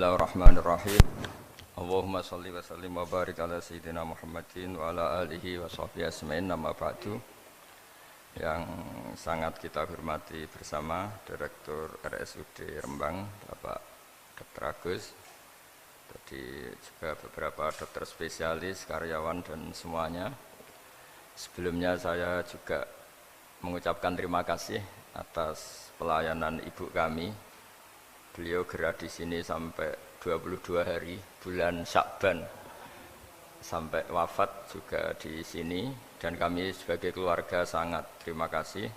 Bismillahirrahmanirrahim. Allahumma sholli wa sallim wa barik ala sayyidina Muhammadin wa ala alihi wa sahbihi asma'in, amma ba'du. Yang sangat kita hormati bersama Direktur RSUD Rembang, Bapak Dr. Agus. Tadi juga beberapa dokter spesialis, karyawan dan semuanya. Sebelumnya saya juga mengucapkan terima kasih atas pelayanan ibu kami. Beliau gerak di sini sampai 22 hari, bulan Syakban, sampai wafat juga di sini. Dan kami sebagai keluarga sangat terima kasih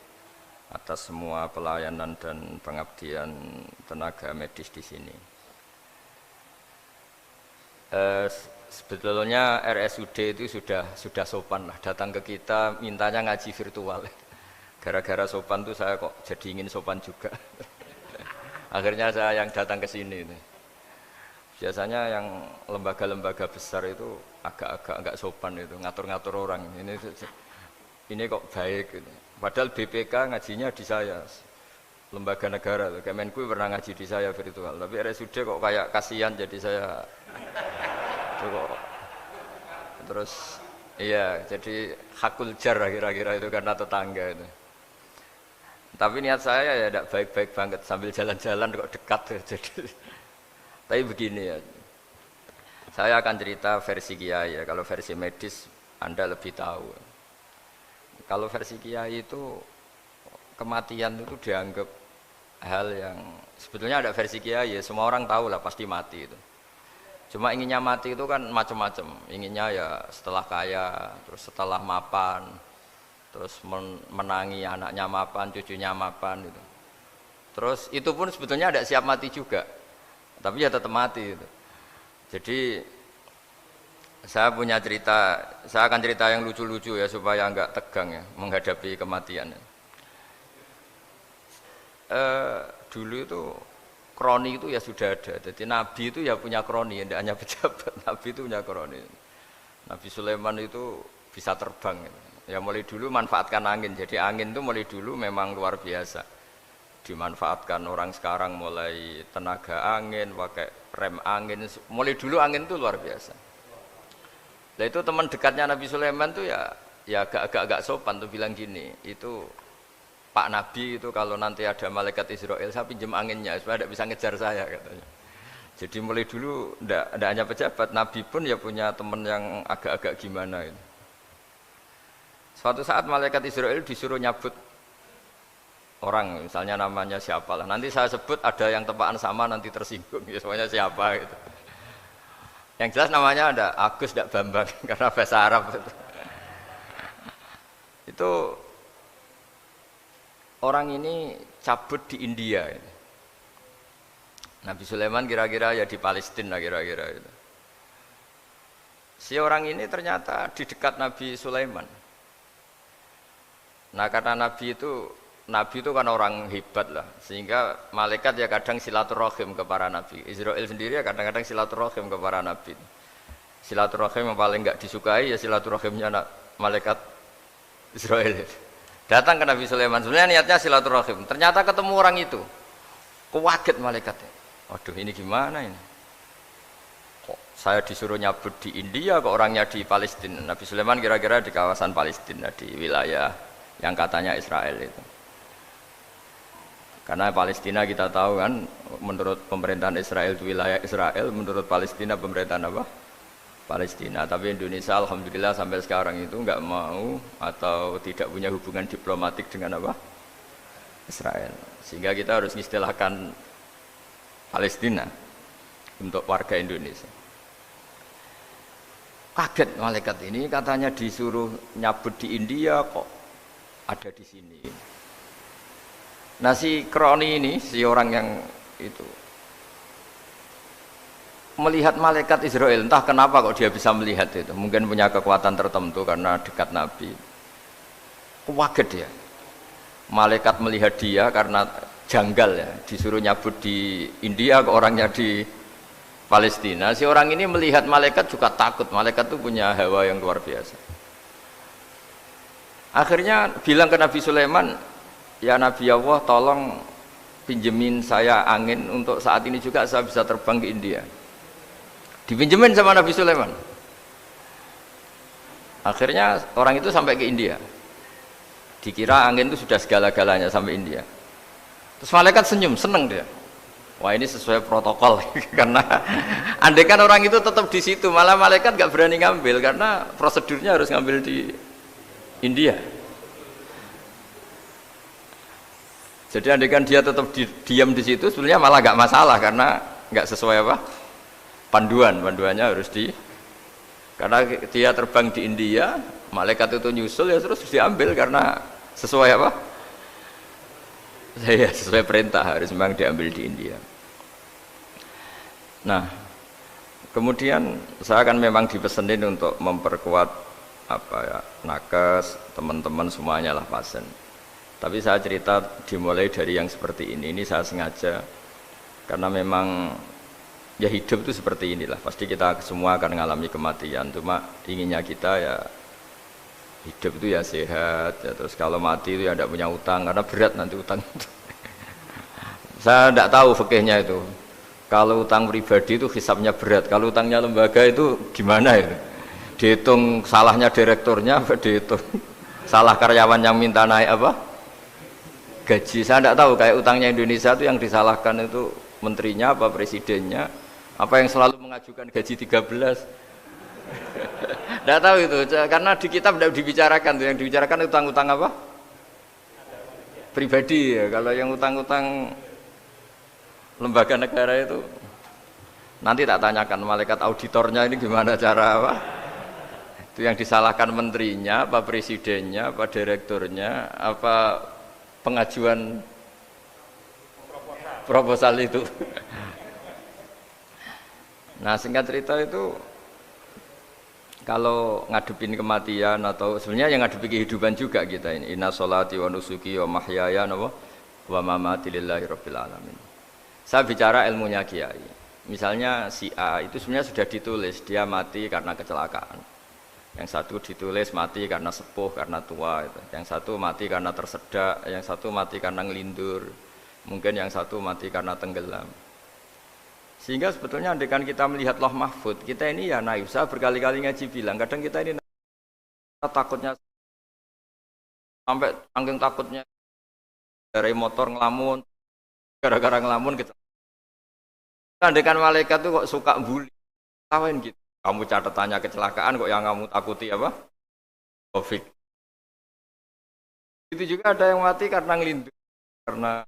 atas semua pelayanan dan pengabdian tenaga medis di sini. Sebetulnya RSUD itu sudah sopan lah, datang ke kita mintanya ngaji virtual. Gara-gara sopan tuh saya kok jadi ingin sopan juga. Akhirnya saya yang datang ke sini. Biasanya yang lembaga-lembaga besar itu agak-agak enggak sopan itu, ngatur-ngatur orang. Ini kok baik gitu. Padahal BPK ngajinya di saya, lembaga negara. Kemenku pernah ngaji di saya virtual. Tapi RSUD kok kayak kasihan, jadi saya terus iya, jadi hakul jar kira-kira itu karena tetangga itu. Tapi niat saya ya tidak baik-baik banget, sambil jalan-jalan kok dekat. Jadi, tapi begini ya, saya akan cerita versi kiai ya. Kalau versi medis Anda lebih tahu. Kalau versi kiai itu kematian itu dianggap hal yang sebetulnya ada versi kiai ya. Semua orang tahu lah pasti mati itu. Cuma inginnya mati itu kan macam-macam. Inginnya ya setelah kaya, terus setelah mapan, terus menangi anaknya mapan, cucunya mapan gitu. Terus itu pun sebetulnya ada siap mati juga, tapi ya tetap mati gitu. Jadi saya punya cerita, saya akan cerita yang lucu-lucu ya supaya enggak tegang ya menghadapi kematian. Dulu itu kroni itu ya sudah ada. Jadi Nabi itu ya punya kroni, tidak hanya pejabat. Nabi itu punya kroni. Nabi Sulaiman itu bisa terbang gitu. Ya mulai dulu manfaatkan angin, jadi angin itu mulai dulu memang luar biasa dimanfaatkan. Orang sekarang mulai tenaga angin, pakai rem angin, mulai dulu angin itu luar biasa. Nah itu teman dekatnya Nabi Sulaiman tuh ya agak sopan tuh bilang gini, itu Pak Nabi itu kalau nanti ada malaikat Israel saya pinjam anginnya supaya tidak bisa ngejar saya katanya. Jadi mulai dulu tidak hanya pejabat, Nabi pun ya punya teman yang agak-agak gimana itu. Suatu saat malaikat Israel disuruh nyabut orang, misalnya namanya siapalah. Nanti saya sebut ada yang tepaan sama nanti tersinggung, ya semuanya siapa gitu. Yang jelas namanya ada Agus tidak Bambang karena bahasa Arab itu. Itu orang ini cabut di India. Nabi Sulaiman kira-kira ya di Palestina kira-kira itu. Si orang ini ternyata di dekat Nabi Sulaiman. Nah karena Nabi itu kan orang hebat lah, sehingga malaikat ya kadang silaturahim ke para nabi. Israel sendiri ya kadang-kadang silaturahim ke para nabi. Silaturahim yang paling enggak disukai ya silaturahimnya malaikat Israel. Datang ke Nabi Sulaiman, sebenarnya niatnya silaturahim. Ternyata ketemu orang itu, kaget malaikatnya. Waduh ini gimana ini? Kok saya disuruh nyabut di India, kok orangnya di Palestina? Nabi Sulaiman kira-kira di kawasan Palestina, di wilayah yang katanya Israel itu. Karena Palestina kita tahu kan, menurut pemerintahan Israel itu wilayah Israel, menurut Palestina pemerintahan apa? Palestina. Tapi Indonesia alhamdulillah sampai sekarang itu enggak mau atau tidak punya hubungan diplomatik dengan apa? Israel. Sehingga kita harus mengistilahkan Palestina untuk warga Indonesia. Kaget malaikat ini, katanya disuruh nyabut di India kok ada di sini. Nah si kroni ini, si orang yang itu melihat malaikat Israel, entah kenapa kok dia bisa melihat itu, mungkin punya kekuatan tertentu karena dekat Nabi. Kaget dia, malaikat melihat dia karena janggal ya, disuruh nyabut di India ke orangnya di Palestina. Si orang ini melihat malaikat juga takut, malaikat itu punya hawa yang luar biasa. Akhirnya bilang ke Nabi Sulaiman, ya Nabi Allah tolong pinjemin saya angin untuk saat ini juga saya bisa terbang ke India. Dipinjemin sama Nabi Sulaiman. Akhirnya orang itu sampai ke India. Dikira angin itu sudah segala-galanya sampai India. Terus malaikat senyum, seneng dia. Wah ini sesuai protokol karena andai kan orang itu tetap di situ, malah malaikat nggak berani ngambil karena prosedurnya harus ngambil di India. Jadi andai kan dia tetap diam di situ, sebenarnya malah nggak masalah karena nggak sesuai apa panduannya harus di. Karena dia terbang di India, malaikat itu nyusul ya terus diambil karena sesuai apa? Ya sesuai perintah harus memang diambil di India. Nah, kemudian saya kan memang dipesenin untuk memperkuat apa ya nakes teman-teman semuanya lah pasien. Tapi saya cerita dimulai dari yang seperti ini. Ini saya sengaja karena memang ya hidup itu seperti inilah. Pasti kita semua akan mengalami kematian. Cuma inginnya kita ya hidup itu ya sehat. Ya, terus kalau mati itu ya tidak punya utang karena berat nanti utang itu. Saya tidak tahu fikihnya itu. Kalau utang pribadi itu hisabnya berat. Kalau utangnya lembaga itu gimana itu? Dihitung salahnya direkturnya, apa dihitung salah karyawan yang minta naik apa? Gaji. Saya tidak tahu kayak utangnya Indonesia itu yang disalahkan itu menterinya apa presidennya, apa yang selalu mengajukan gaji 13. Tidak tahu itu karena di kitab tidak dibicarakan tuh, yang dibicarakan utang-utang apa? Pribadi ya. Kalau yang utang-utang lembaga negara itu nanti tak tanyakan malaikat auditornya ini gimana cara apa? Itu yang disalahkan menterinya, apa presidennya, apa direkturnya, apa pengajuan proposal itu. Nah singkat cerita itu kalau ngadepin kematian atau sebenarnya yang ngadepi kehidupan juga kita ini. Inna sholati wa nusuki wa mahyaya wa mamati lillahi rabbil alamin. Saya bicara ilmunya kiai. Misalnya si A itu sebenarnya sudah ditulis dia mati karena kecelakaan. Yang satu ditulis mati karena sepuh, karena tua. Gitu. Yang satu mati karena tersedak, yang satu mati karena ngelindur. Mungkin yang satu mati karena tenggelam. Sehingga sebetulnya andaikan kita melihat Lauh Mahfud, kita ini ya naif. Saya berkali-kali ngaji bilang, kadang kita ini takutnya sampai angking takutnya dari motor ngelamun, gara-gara ngelamun gitu. Andaikan malaikat itu kok suka bully, tawain gitu. Kamu catatannya kecelakaan kok yang kamu takuti apa? Covid. Itu juga ada yang mati karena ngelindur, karena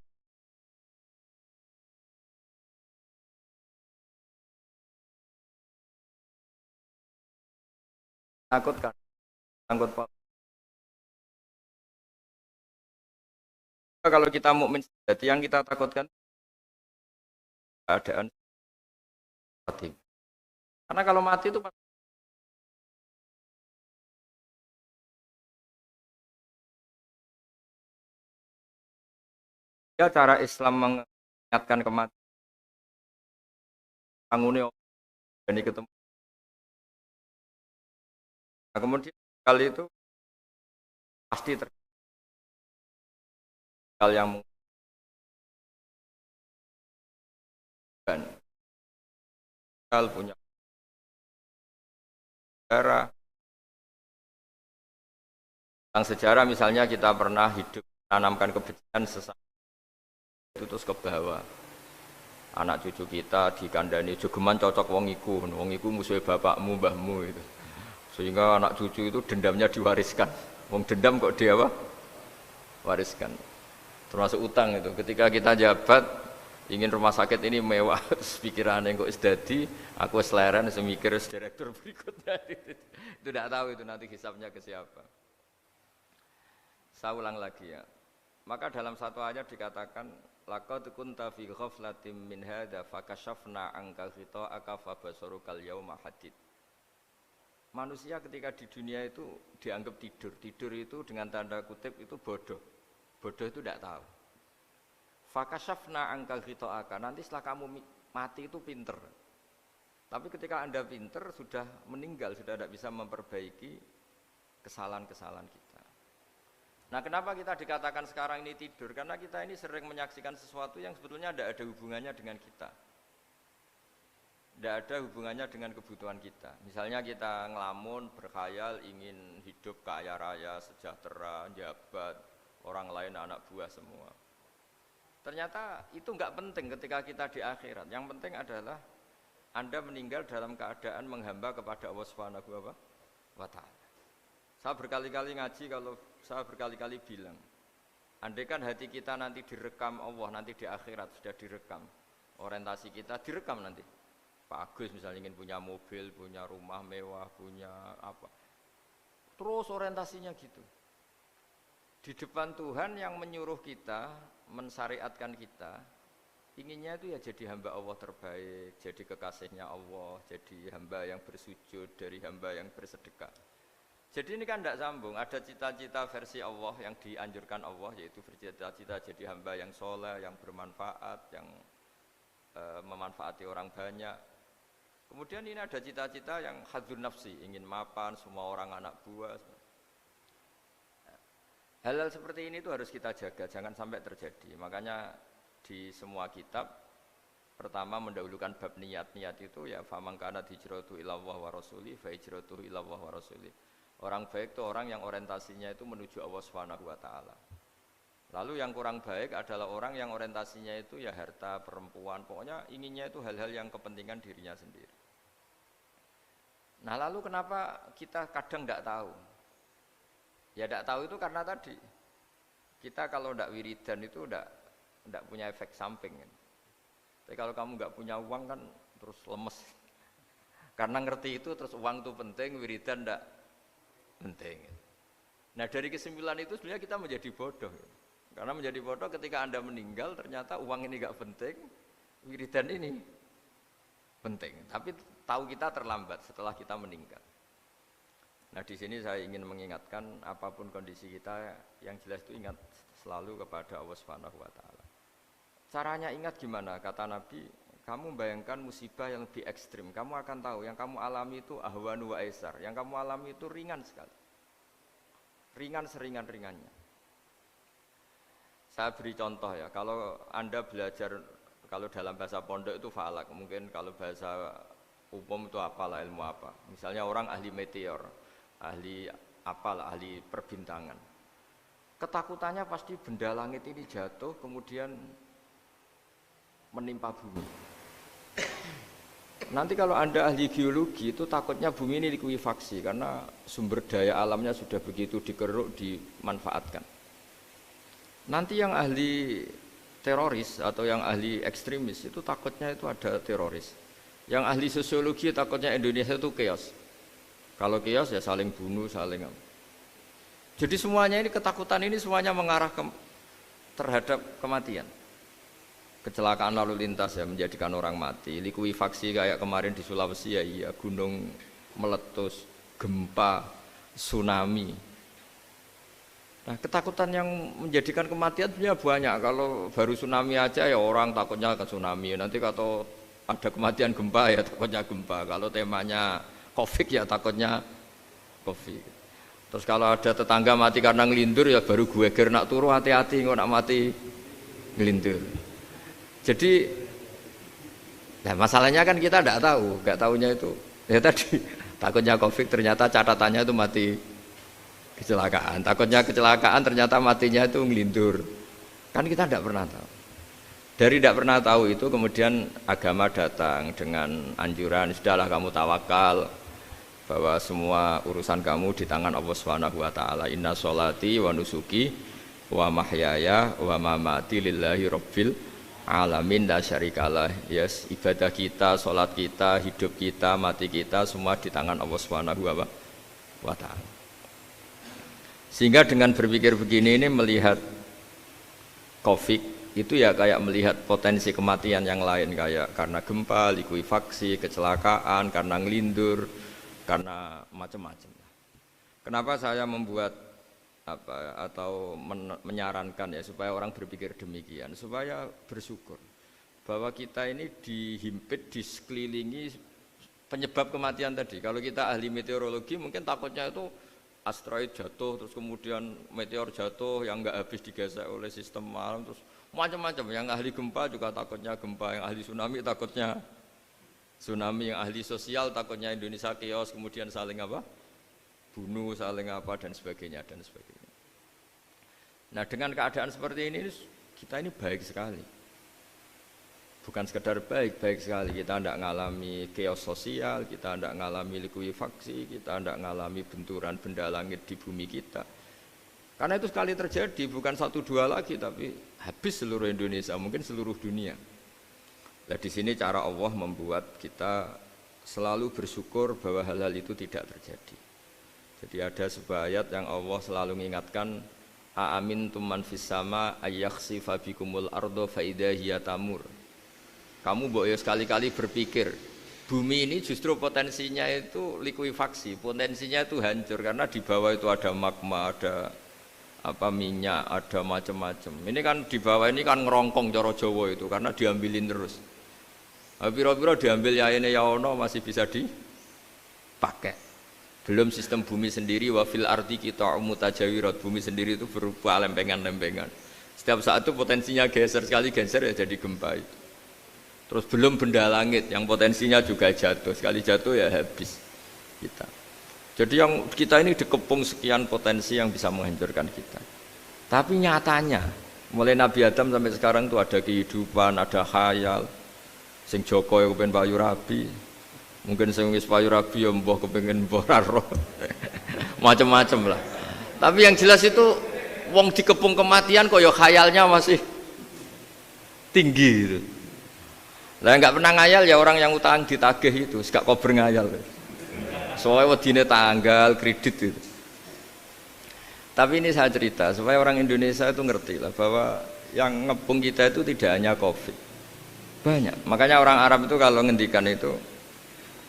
takut kan, takut Pak. Kalau kita mukmin sejati yang kita takutkan keadaan mati. Karena kalau mati itu ya cara Islam mengingatkan kematian. Angune ini ketemu. Nah, kemudian kali itu pasti terkal yang mungkin punya sejarah. Tentang sejarah misalnya kita pernah hidup menanamkan kebencian sesama itu terus ke bawah. Anak cucu kita dikandani jogeman cocok wong iku musuhnya bapakmu, mbahmu itu. Sehingga anak cucu itu dendamnya diwariskan. Wong dendam kok dia apa? Wariskan. Termasuk utang itu. Ketika kita jabat ingin rumah sakit ini mewah, terus pikirannya kok isdadi, aku seleren semikir direktur berikutnya. Itu tidak tahu itu nanti hisabnya ke siapa. Saya ulang lagi ya. Maka dalam satu ayat dikatakan laqad kunta fi ghaflatin min hadza fakashafna anka ghita'aka fabasarukal yauma hadid. Manusia ketika di dunia itu dianggap tidur. Tidur itu dengan tanda kutip itu bodoh. Bodoh itu tidak tahu. Fakashafna anka ghita'aka. Nanti setelah kamu mati itu pinter. Tapi ketika Anda pinter sudah meninggal, sudah tidak bisa memperbaiki kesalahan-kesalahan kita. Nah, kenapa kita dikatakan sekarang ini tidur? Karena kita ini sering menyaksikan sesuatu yang sebetulnya tidak ada hubungannya dengan kita. Tidak ada hubungannya dengan kebutuhan kita. Misalnya kita ngelamun, berkhayal, ingin hidup kaya raya, sejahtera, jabat, orang lain anak buah semua. Ternyata itu enggak penting ketika kita di akhirat. Yang penting adalah Anda meninggal dalam keadaan menghamba kepada Allah Subhanahu wa Ta'ala. Saya berkali-kali ngaji, kalau saya berkali-kali bilang, andai kan hati kita nanti direkam Allah, nanti di akhirat sudah direkam, orientasi kita direkam nanti. Pak Agus misalnya ingin punya mobil, punya rumah mewah, punya apa, terus orientasinya gitu. Di depan Tuhan yang menyuruh kita, mensyariatkan kita, inginnya itu ya jadi hamba Allah terbaik, jadi kekasihnya Allah, jadi hamba yang bersujud, dari hamba yang bersedekah. Jadi ini kan tidak sambung, ada cita-cita versi Allah yang dianjurkan Allah, yaitu bercita-cita jadi hamba yang soleh, yang bermanfaat, yang memanfaati orang banyak. Kemudian ini ada cita-cita yang hadzun nafsi, ingin mapan, semua orang anak buah. Hal-hal seperti ini itu harus kita jaga, jangan sampai terjadi. Makanya di semua kitab, pertama mendahulukan bab niat. Niat itu ya faman kana hijratuhu ilallah wa rasuli fa hijratuhu ilallah wa rasuli. Orang baik itu orang yang orientasinya itu menuju Allah Subhanahu wa Ta'ala. Lalu yang kurang baik adalah orang yang orientasinya itu ya harta, perempuan, pokoknya inginnya itu hal-hal yang kepentingan dirinya sendiri. Nah lalu kenapa kita kadang tidak tahu? Ya tidak tahu itu karena tadi kita kalau tidak wiridan itu tidak punya efek samping kan. Tapi kalau kamu nggak punya uang kan terus lemes. Karena ngerti itu terus uang itu penting, wiridan tidak penting. Nah dari kesimpulan itu sebenarnya kita menjadi bodoh. Karena menjadi bodoh ketika Anda meninggal ternyata uang ini nggak penting, wiridan ini penting. Tapi tahu kita terlambat setelah kita meninggal. Nah di sini saya ingin mengingatkan apapun kondisi kita, yang jelas itu ingat selalu kepada Allah Subhanahu wa Ta'ala. Caranya ingat gimana? Kata Nabi, kamu bayangkan musibah yang lebih ekstrim, kamu akan tahu yang kamu alami itu ahwanu wa aisar, yang kamu alami itu ringan sekali. Ringan seringan-ringannya. Saya beri contoh ya, kalau Anda belajar, kalau dalam bahasa pondok itu falak, mungkin kalau bahasa umum itu apalah, ilmu apa. Misalnya orang ahli meteor, ahli apalah, ahli perbintangan. Ketakutannya pasti benda langit ini jatuh kemudian menimpa bumi. Nanti kalau Anda ahli geologi itu takutnya bumi ini likuifaksi karena sumber daya alamnya sudah begitu dikeruk, dimanfaatkan. Nanti yang ahli teroris atau yang ahli ekstremis itu takutnya itu ada teroris. Yang ahli sosiologi takutnya Indonesia itu chaos. Kalau chaos ya saling bunuh, saling apa. Jadi semuanya ini ketakutan ini semuanya mengarah terhadap kematian. Kecelakaan lalu lintas ya menjadikan orang mati. Likuifaksi kayak kemarin di Sulawesi ya iya, gunung meletus, gempa, tsunami. Nah ketakutan yang menjadikan kematian sebenarnya banyak. Kalau baru tsunami aja ya orang takutnya ke tsunami. Nanti kalau ada kematian gempa ya takutnya gempa. Kalau temanya Covid ya takutnya Covid. Terus kalau ada tetangga mati karena ngelindur ya baru gue ger nak turu hati-hati kok nak mati ngelindur. Jadi nah masalahnya kan kita tidak tahu, nggak tahunya itu ya tadi takutnya Covid ternyata catatannya itu mati kecelakaan. Takutnya kecelakaan ternyata matinya itu ngelindur. Kan kita tidak pernah tahu. Dari tidak pernah tahu itu kemudian agama datang dengan anjuran sudahlah kamu tawakal bahwa semua urusan kamu di tangan Allah Subhanahu wa Ta'ala. Inna sholati wa nusuki wa mahyaya wa mamati lillahi rabbil alamin la syarikalah. Yes, ibadah kita, sholat kita, hidup kita, mati kita semua di tangan Allah Subhanahu wa Ta'ala. Sehingga dengan berpikir begini ini melihat Covid itu ya kayak melihat potensi kematian yang lain, kayak karena gempa, likuifaksi, kecelakaan, karena ngelindur, karena macam-macam. Kenapa saya membuat atau menyarankan ya supaya orang berpikir demikian, supaya bersyukur bahwa kita ini dihimpit, disekelilingi penyebab kematian tadi. Kalau kita ahli meteorologi mungkin takutnya itu asteroid jatuh, terus kemudian meteor jatuh yang nggak habis digesek oleh sistem alam, terus macam-macam. Yang ahli gempa juga takutnya gempa, yang ahli tsunami takutnya tsunami, yang ahli sosial takutnya Indonesia chaos, kemudian saling apa? Bunuh, saling apa dan sebagainya dan sebagainya. Nah, dengan keadaan seperti ini kita ini baik sekali. Bukan sekedar baik sekali. Kita tidak mengalami chaos sosial, kita tidak mengalami likuifaksi, kita tidak mengalami benturan benda langit di bumi kita. Karena itu sekali terjadi, bukan 1-2 lagi, tapi habis seluruh Indonesia, mungkin seluruh dunia. Nah, di sini cara Allah membuat kita selalu bersyukur bahwa hal-hal itu tidak terjadi. Jadi ada sebuah ayat yang Allah selalu mengingatkan, a'amintum man fis sama ayyakhsifa bikumul ardo fa idza hiya tamur. Kamu boleh sekali-kali berpikir, bumi ini justru potensinya itu likuifaksi, potensinya itu hancur karena di bawah itu ada magma, ada apa minyak, ada macam-macam. Ini kan di bawah ini kan ngerongkong cara Jawa itu karena diambilin terus. Piro-piro diambil yaene ya ono masih bisa dipakai. Belum sistem bumi sendiri, wafil arti kita mutajawirat, bumi sendiri itu berupa lempengan-lempengan. Setiap saat itu potensinya geser, sekali geser ya jadi gempa itu. Terus belum benda langit yang potensinya juga jatuh, sekali jatuh ya habis kita. Jadi yang kita ini dikepung sekian potensi yang bisa menghancurkan kita. Tapi nyatanya, mulai Nabi Adam sampai sekarang itu ada kehidupan, ada khayal. Sing Joko yang kepengen payu rabi, mungkin sing wis payu rabi ya mbah kepengen mbah raro, macam-macam lah. Tapi yang jelas itu, wong dikepung kematian kok ya khayalnya masih tinggi gitu. Lah enggak pernah ngayal ya orang yang utang ditagih itu, gak kober ngayal. Soalnya wedine tanggal kredit itu. Tapi ini saya cerita supaya orang Indonesia itu ngerti lah bahwa yang ngepung kita itu tidak hanya Covid. Banyak. Makanya orang Arab itu kalau ngendikan itu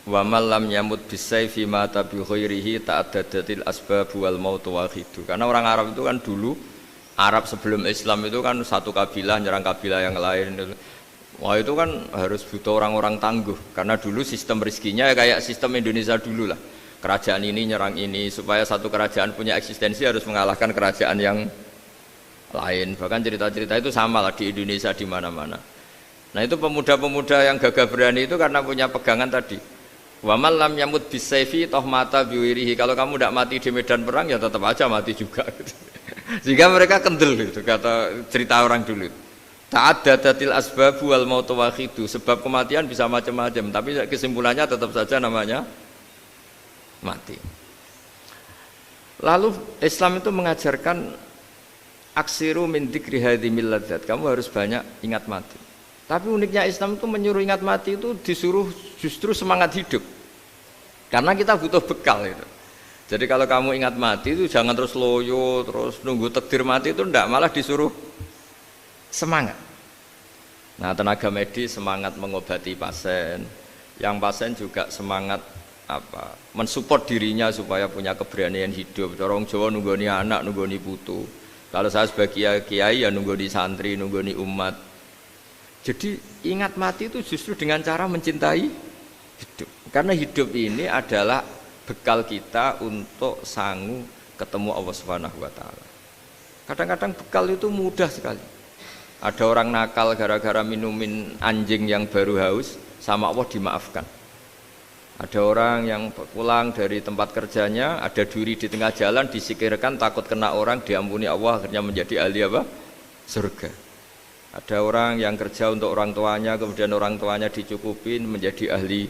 wa man lam yamut bisayfi mata bi ghairihi ta'addadatil asbab wal maut wahidu. Karena orang Arab itu kan dulu Arab sebelum Islam itu kan satu kabilah nyerang kabilah yang lain itu. Wah itu kan harus butuh orang-orang tangguh karena dulu sistem rezekinya ya kayak sistem Indonesia dulu lah. Kerajaan ini nyerang ini supaya satu kerajaan punya eksistensi harus mengalahkan kerajaan yang lain. Bahkan cerita-cerita itu sama lah di Indonesia di mana-mana. Nah itu pemuda-pemuda yang gagah berani itu karena punya pegangan tadi. Wa man lam yamut bisayfi toh mata biwirihi. Kalau kamu tidak mati di medan perang ya tetap aja mati juga. Sehingga mereka kendel gitu kata cerita orang dulu. Ta'addadatil asbab wal maut wahidu. Sebab kematian bisa macam-macam, tapi kesimpulannya tetap saja namanya mati. Lalu Islam itu mengajarkan aksiru min dzikri hadhimil ladzat. Kamu harus banyak ingat mati. Tapi uniknya Islam itu menyuruh ingat mati itu disuruh justru semangat hidup. Karena kita butuh bekal itu. Jadi kalau kamu ingat mati itu jangan terus loyo, terus nunggu takdir mati itu enggak, malah disuruh semangat. Nah, tenaga medis semangat mengobati pasien, yang pasien juga semangat apa? Mensupport dirinya supaya punya keberanian hidup. Orang Jawa nunggoni anak, nunggoni putu. Kalau saya sebagai kiai ya nunggoni santri, nunggoni umat. Jadi ingat mati itu justru dengan cara mencintai hidup. Karena hidup ini adalah bekal kita untuk sanggup ketemu Allah Subhanahu wa taala. Kadang-kadang bekal itu mudah sekali. Ada orang nakal gara-gara minumin anjing yang baru haus, sama Allah dimaafkan. Ada orang yang pulang dari tempat kerjanya, ada duri di tengah jalan, disikirkan takut kena orang, diampuni Allah, akhirnya menjadi ahli apa? Surga. Ada orang yang kerja untuk orang tuanya, kemudian orang tuanya dicukupin menjadi ahli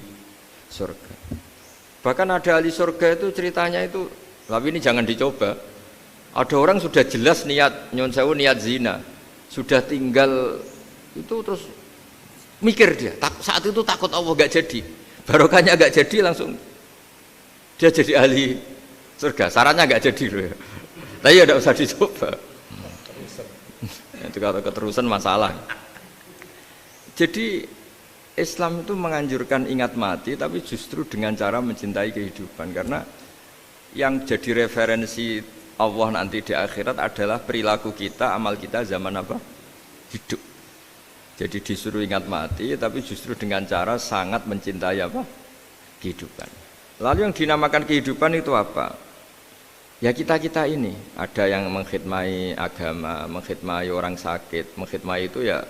surga. Bahkan ada ahli surga itu ceritanya itu, tapi ini jangan dicoba. Ada orang sudah jelas niat, nyun sewu niat zina. Sudah tinggal itu terus mikir dia saat itu takut Allah gak jadi, barokahnya gak jadi, langsung dia jadi ahli surga. Syaratnya gak jadi loh ya. Tapi ya tidak usah dicoba. Itu kalau keterusan masalah. Jadi Islam itu menganjurkan ingat mati, tapi justru dengan cara mencintai kehidupan. Karena yang jadi referensi Allah nanti di akhirat adalah perilaku kita, amal kita zaman apa? Hidup. Jadi disuruh ingat mati, tapi justru dengan cara sangat mencintai apa? Kehidupan. Lalu yang dinamakan kehidupan itu apa? Ya kita ini ada yang mengkhidmati agama, mengkhidmati orang sakit, mengkhidmati itu ya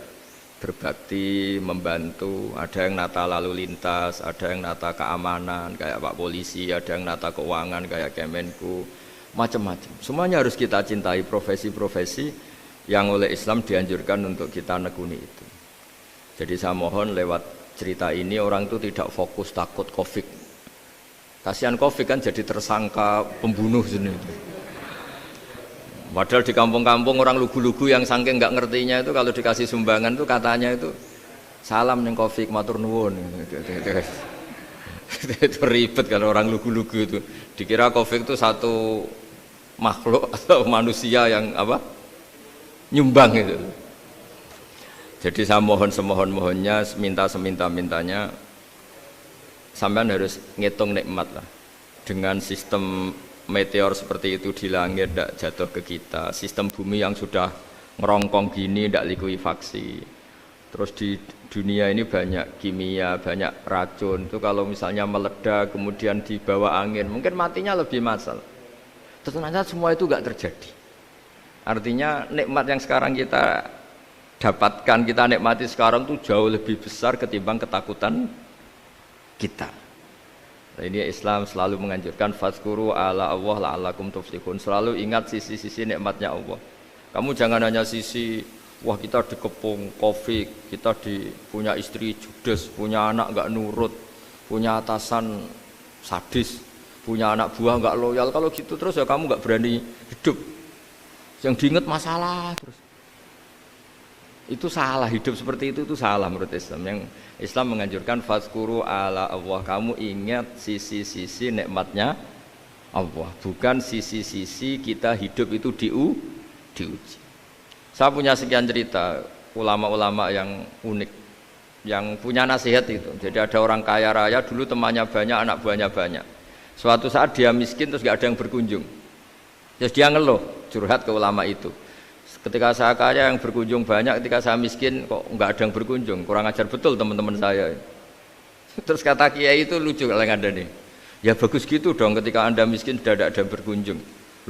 berbakti, membantu. Ada yang nata lalu lintas, ada yang nata keamanan kayak Pak Polisi, ada yang nata keuangan kayak Kemenku, macam-macam. Semuanya harus kita cintai, profesi-profesi yang oleh Islam dianjurkan untuk kita nekuni itu. Jadi saya mohon lewat cerita ini orang itu tidak fokus takut Covid. Kasihan Covid kan jadi tersangka pembunuh sini. Padahal di kampung-kampung orang lugu-lugu yang saking nggak ngertinya itu kalau dikasih sumbangan itu katanya itu salam neng Covid matur nuwun. Itu ribet kalau orang lugu-lugu itu. Dikira Covid itu satu makhluk atau manusia yang apa? Nyumbang itu. Jadi saya mohon semohon-mohonnya, minta seminta-mintanya sampean harus ngitung nikmat lah. Dengan sistem meteor seperti itu di langit tidak jatuh ke kita, sistem bumi yang sudah ngerongkong gini tidak likuifaksi, terus di dunia ini banyak kimia, banyak racun itu kalau misalnya meledak kemudian dibawa angin mungkin matinya lebih massal. Ternyata semua itu nggak terjadi. Artinya nikmat yang sekarang kita dapatkan, kita nikmati sekarang itu jauh lebih besar ketimbang ketakutan kita. Nah, ini Islam selalu menganjurkan fadzkuru ala Allah la'allakum tuflihun. Selalu ingat sisi-sisi nikmatnya Allah. Kamu jangan hanya sisi wah kita dikepung Covid, kita punya istri judes, punya anak enggak nurut, punya atasan sadis, punya anak buah enggak loyal. Kalau gitu terus ya kamu enggak berani hidup. Yang diingat masalah terus. Itu salah, hidup seperti itu salah menurut Islam. Yang Islam menganjurkan fadzkuru ala Allah, kamu ingat sisi-sisi nikmatnya Allah, bukan sisi-sisi kita hidup itu diuji. Saya punya sekian cerita ulama-ulama yang unik, yang punya nasihat itu. Jadi ada orang kaya raya dulu temannya banyak, anak buahnya banyak. Suatu saat dia miskin terus gak ada yang berkunjung. Terus dia ngeluh, curhat ke ulama itu. Ketika saya kaya yang berkunjung banyak, ketika saya miskin kok nggak ada yang berkunjung, kurang ajar betul teman-teman saya. Terus kata kiai itu lucu kalau yang ada nih, ya bagus gitu dong ketika anda miskin sudah ada yang berkunjung.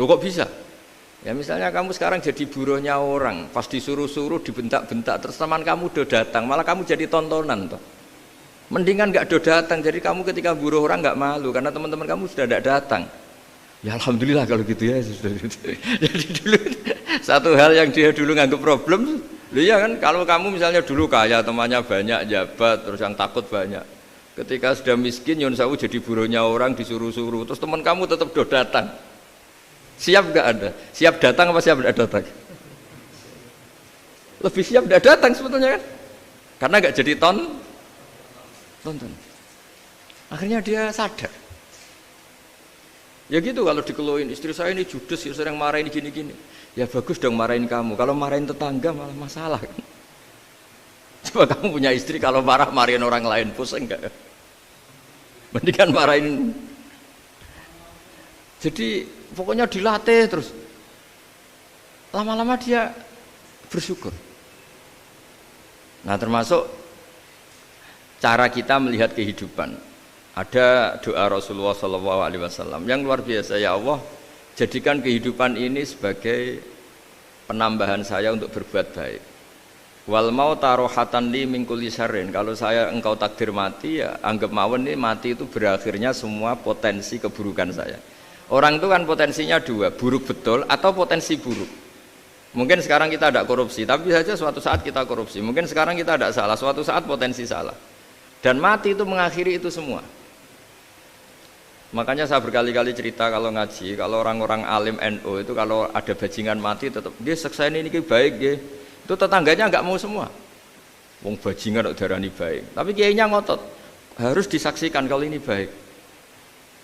Loh kok bisa? Ya misalnya kamu sekarang jadi buruhnya orang, pas disuruh-suruh dibentak-bentak, terus teman kamu udah datang, malah kamu jadi tontonan toh. Mendingan nggak udah datang, jadi kamu ketika buruh orang nggak malu karena teman-teman kamu sudah tidak datang. Ya alhamdulillah kalau gitu ya. Jadi dulu satu hal yang dia dulu nganggap problem, ya kan kalau kamu misalnya dulu kaya temannya banyak jabat terus yang takut banyak, ketika sudah miskin nyun sewu jadi buruhnya orang disuruh-suruh terus teman kamu tetap do datang, siap nggak ada? Siap datang apa siap tidak datang? Lebih siap tidak datang sebetulnya kan, karena nggak jadi tonton. Akhirnya dia sadar. Ya gitu kalau dikeluhin istri saya ini judes ya sering marahin gini-gini. Ya bagus dong marahin kamu. Kalau marahin tetangga malah masalah kan. Coba kamu punya istri kalau marahin orang lain pusing enggak? Mendingan marahin. Jadi pokoknya dilatih terus. Lama-lama dia bersyukur. Nah termasuk cara kita melihat kehidupan. Ada doa Rasulullah SAW yang luar biasa, ya Allah jadikan kehidupan ini sebagai penambahan saya untuk berbuat baik. Wal mauta rohatan li min kulli syarrin, kalau saya engkau takdir mati ya anggap mawon ini mati itu berakhirnya semua potensi keburukan saya. Orang itu kan potensinya dua, buruk betul atau potensi buruk. Mungkin sekarang kita tidak korupsi, tapi saja suatu saat kita korupsi. Mungkin sekarang kita tidak salah, suatu saat potensi salah. Dan mati itu mengakhiri itu semua. Makanya saya berkali-kali cerita kalau ngaji, kalau orang-orang alim NU itu kalau ada bajingan mati tetap dia seksain ini baik dia. Itu tetangganya nggak mau semua. Wong bajingan kok darani baik. Tapi kiainya ngotot harus disaksikan kalau ini baik.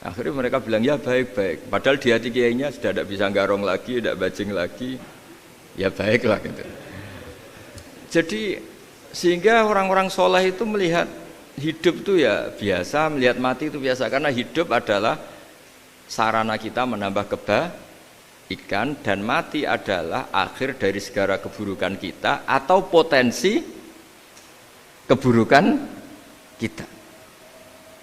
Akhirnya mereka bilang ya baik-baik. Padahal di hati kiainya sudah tidak bisa garong lagi, tidak bajing lagi. Ya baiklah gitu. Jadi sehingga orang-orang soleh itu melihat hidup itu ya biasa, melihat mati itu biasa, karena hidup adalah sarana kita menambah kebaikan dan mati adalah akhir dari segala keburukan kita atau potensi keburukan kita.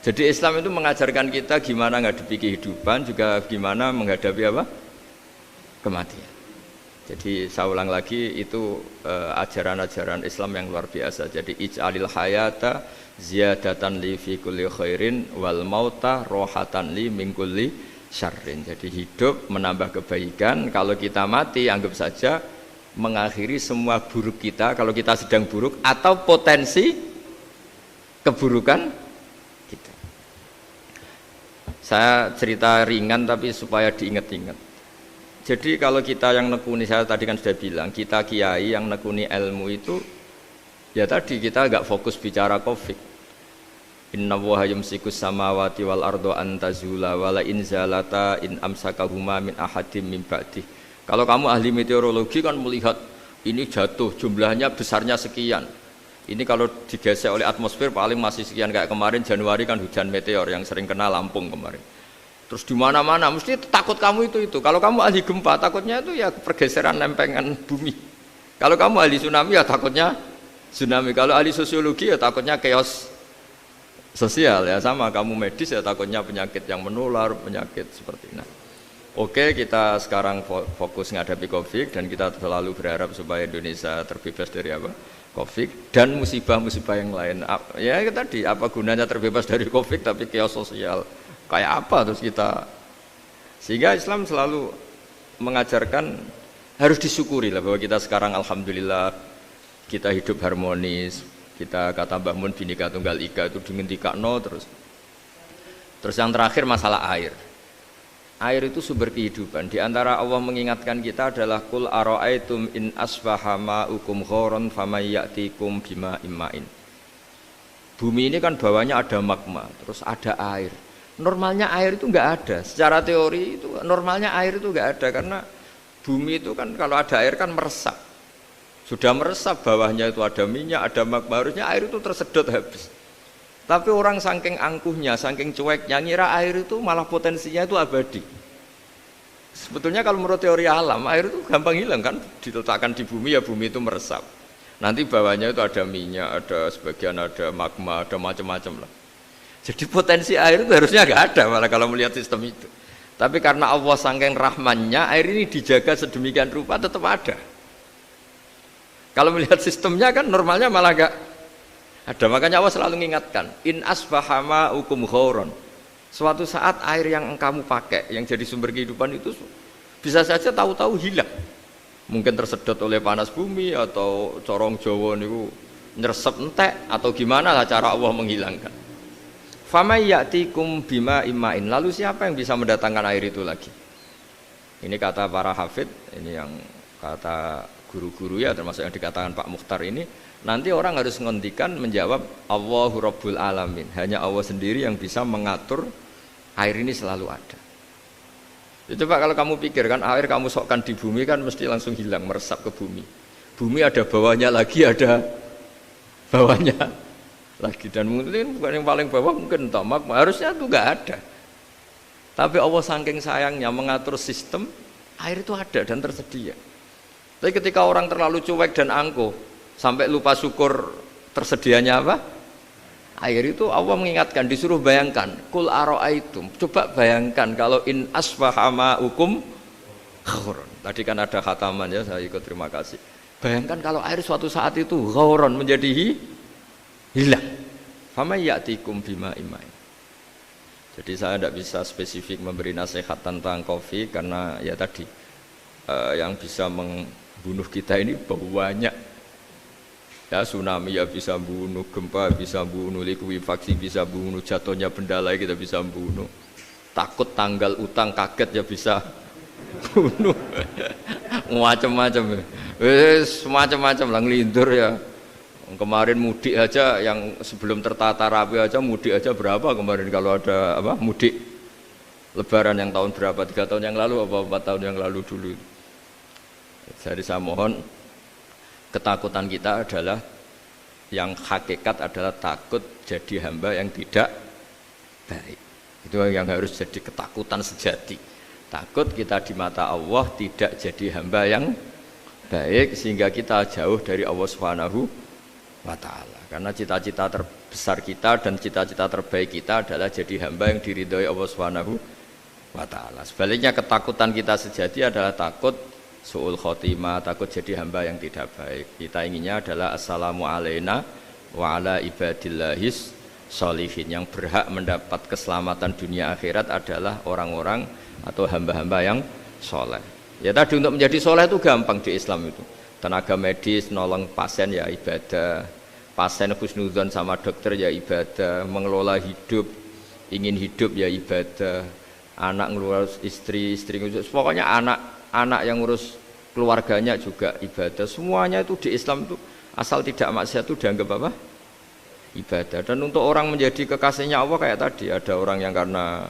Jadi Islam itu mengajarkan kita gimana menghadapi kehidupan, juga gimana menghadapi apa? kematian. Jadi saya ulang lagi itu ajaran-ajaran Islam yang luar biasa. Jadi ij'alil hayata ziyadatan li fi kulli khairin wal mauta rohatan li min kulli syarrin. Jadi hidup menambah kebaikan, kalau kita mati anggap saja mengakhiri semua buruk kita kalau kita sedang buruk atau potensi keburukan kita. Saya cerita ringan tapi supaya diingat-ingat. Jadi kalau kita yang nekuni, saya tadi kan sudah bilang, kita kiai yang nekuni ilmu itu, ya tadi kita agak fokus bicara Covid. Inna Allaha yumsikus samawati wal ardo antazula wala in zalata in amsakahuma min ahadim min ba'dih. Kalau kamu ahli meteorologi kan melihat ini jatuh jumlahnya besarnya sekian. Ini kalau digesek oleh atmosfer paling masih sekian, kayak kemarin Januari kan hujan meteor yang sering kena Lampung kemarin. Terus di mana-mana mesti takut kamu itu. Kalau kamu ahli gempa takutnya itu ya pergeseran lempengan bumi. Kalau kamu ahli tsunami ya takutnya tsunami. Kalau ahli sosiologi ya takutnya chaos sosial ya, sama kamu medis ya takutnya penyakit yang menular, penyakit seperti ini. Oke, kita sekarang fokus menghadapi Covid dan kita selalu berharap supaya Indonesia terbebas dari apa? Covid dan musibah-musibah yang lain. Ya tadi apa gunanya terbebas dari Covid tapi chaos sosial? Kayak apa terus kita, sehingga Islam selalu mengajarkan harus disyukuri lah bahwa kita sekarang alhamdulillah kita hidup harmonis, kita kata Mbah Mun Bhinneka Tunggal Ika itu dingendikakno terus yang terakhir masalah air itu sumber kehidupan. Di antara Allah mengingatkan kita adalah kul ara'aitum in asbaha ma'ukum ghoron famay ya'tikum bima imma'in. Bumi ini kan bawahnya ada magma, terus ada air. Normalnya air itu enggak ada, secara teori itu normalnya air itu enggak ada, karena bumi itu kan kalau ada air kan meresap, sudah meresap bawahnya itu ada minyak, ada magma, harusnya air itu tersedot habis. Tapi orang saking angkuhnya, saking cueknya ngira air itu malah potensinya itu abadi. Sebetulnya kalau menurut teori alam air itu gampang hilang kan, diletakkan di bumi ya bumi itu meresap, nanti bawahnya itu ada minyak, ada sebagian ada magma, ada macam-macam lah. Jadi potensi air itu harusnya nggak ada malah kalau melihat sistem itu. Tapi karena Allah saking rahmannya, air ini dijaga sedemikian rupa tetap ada. Kalau melihat sistemnya kan normalnya malah nggak ada. Makanya Allah selalu mengingatkan, in asbaha ma'ukum ghoron. Suatu saat air yang kamu pakai, yang jadi sumber kehidupan itu bisa saja tahu-tahu hilang. Mungkin tersedot oleh panas bumi atau corong Jawa niku nyeresep entek atau gimana lah cara Allah menghilangkan. Famay ya'tikum bima imma'in. Lalu siapa yang bisa mendatangkan air itu lagi? Ini kata para hafid, ini yang kata guru-guru ya, termasuk yang dikatakan Pak Mukhtar ini. Nanti orang harus ngendikan menjawab Allahu Rabbul Alamin. Hanya Allah sendiri yang bisa mengatur air ini selalu ada. Coba kalau kamu pikir kan air kamu sokkan di bumi kan mesti langsung hilang, meresap ke bumi. Bumi ada bawahnya lagi, ada bawahnya lagi, dan mungkin bukan yang paling bawah mungkin tamak, harusnya itu nggak ada. Tapi Allah saking sayangnya mengatur sistem air itu ada dan tersedia. Tapi ketika orang terlalu cuek dan angkuh sampai lupa syukur tersedianya apa? Air itu Allah mengingatkan, disuruh bayangkan, kul ara'aitum, coba bayangkan kalau in asbaha ma'ukum ghoron. Tadi kan ada khataman ya, saya ikut, terima kasih. Bayangkan kalau air suatu saat itu ghoron menjadi hilang. Famay ya'tikum bima imma'in. Jadi saya tidak bisa spesifik memberi nasihat tentang Covid karena ya tadi yang bisa membunuh kita ini banyak. Ya tsunami ya bisa bunuh, gempa bisa bunuh, likuifaksi bisa bunuh, jatuhnya benda lain kita bisa bunuh. Takut tanggal utang kaget ya bisa bunuh. Macam-macam. Macam-macam lah, ngelindur ya. Kemarin mudik aja yang sebelum tertata rapi aja mudik aja berapa kemarin kalau ada apa mudik lebaran yang tahun berapa, 3 tahun yang lalu apa 4 tahun yang lalu dulu. Jadi saya mohon ketakutan kita adalah yang hakikat adalah takut jadi hamba yang tidak baik. Itu yang harus jadi ketakutan sejati. Takut kita di mata Allah tidak jadi hamba yang baik sehingga kita jauh dari Allah Subhanahu wa ta'ala. Karena cita-cita terbesar kita dan cita-cita terbaik kita adalah jadi hamba yang diridhoi Allah Subhanahu wa ta'ala. Sebaliknya ketakutan kita sejati adalah takut su'ul khotimah, takut jadi hamba yang tidak baik. Kita inginnya adalah assalamu alaina wa ala ibadillahis sholihin. Yang berhak mendapat keselamatan dunia akhirat adalah orang-orang atau hamba-hamba yang soleh. Ya tadi untuk menjadi soleh itu gampang di Islam itu. Tenaga medis nolong pasien ya ibadah, pasien husnudzon sama dokter ya ibadah, mengelola hidup, ingin hidup ya ibadah, anak ngurus istri, istri ngurus, pokoknya anak yang ngurus keluarganya juga ibadah. Semuanya itu di Islam itu asal tidak maksiat itu dianggap apa? Ibadah. Dan untuk orang menjadi kekasihnya Allah kayak tadi, ada orang yang karena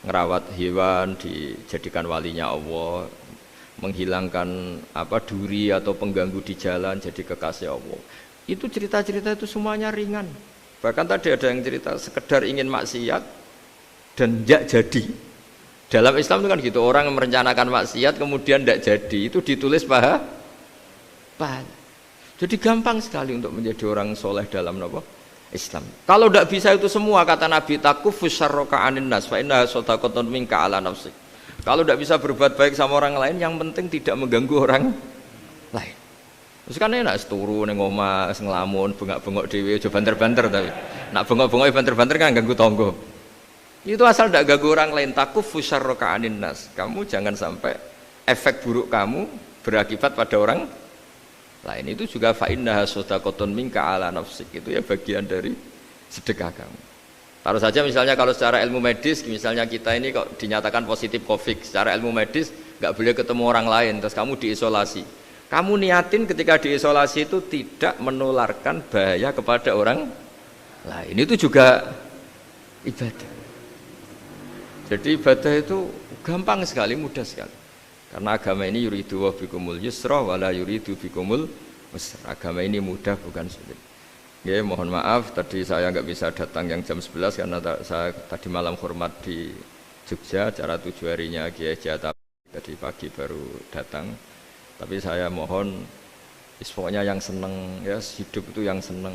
ngerawat hewan dijadikan walinya Allah, menghilangkan duri atau pengganggu di jalan jadi kekasih Allah. Itu cerita-cerita itu semuanya ringan. Bahkan tadi ada yang cerita sekedar ingin maksiat dan tidak jadi. Dalam Islam itu kan gitu, orang yang merencanakan maksiat kemudian tidak jadi, itu ditulis pahala. Jadi gampang sekali untuk menjadi orang soleh dalam Islam. Kalau tidak bisa itu semua, kata Nabi, takufus syarroka anin nas fa innaha shadaqatun minka ala nafsik. Kalau tidak bisa berbuat baik sama orang lain, yang penting tidak mengganggu orang lain. Terus kan enak turu ning omah ngelamun, bengak-bengok dhewe aja banter-banter tapi. Nak bengok-bengok banter-banter kan ganggu tangga. Itu asal tidak ganggu orang lain, takufus syarroka anin nas. Kamu jangan sampai efek buruk kamu berakibat pada orang lain. Itu juga fa innaha shadaqatun minka ala nafsik. Itu ya bagian dari sedekah kamu. Taruh saja misalnya kalau secara ilmu medis, misalnya kita ini kok dinyatakan positif COVID, secara ilmu medis nggak boleh ketemu orang lain, terus kamu diisolasi. Kamu niatin ketika diisolasi itu tidak menularkan bahaya kepada orang lain. Itu juga ibadah. Jadi ibadah itu gampang sekali, mudah sekali. Karena agama ini yuridu wa bikumul yusra wala yuridu bikumul usra. Agama ini mudah bukan sulit. Ya, mohon maaf tadi saya nggak bisa datang yang jam 11 karena saya tadi malam hormat di Jogja, acara 7 harinya Kiai Jata. Tadi pagi baru datang. Tapi saya mohon pokoknya yang seneng ya, hidup itu yang seneng,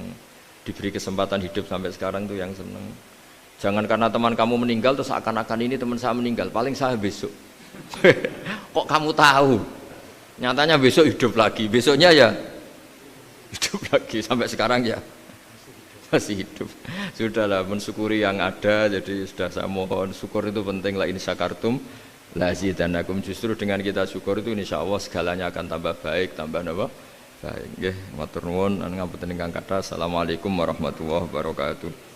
diberi kesempatan hidup sampai sekarang itu yang seneng. Jangan karena teman kamu meninggal terus akan-akan ini teman saya meninggal, paling saya besok. Kok kamu tahu? Nyatanya besok hidup lagi, besoknya ya hidup lagi, sampai sekarang ya masih hidup. Sudahlah, mensyukuri yang ada. Jadi sudah saya mohon, syukur itu penting. La in syakartum lazidanakum. Justru dengan kita syukur itu insya Allah segalanya akan tambah baik, tambah baik. Nggih, matur nuwun, ngapunten ingkang kathah. Assalamualaikum warahmatullahi wabarakatuh.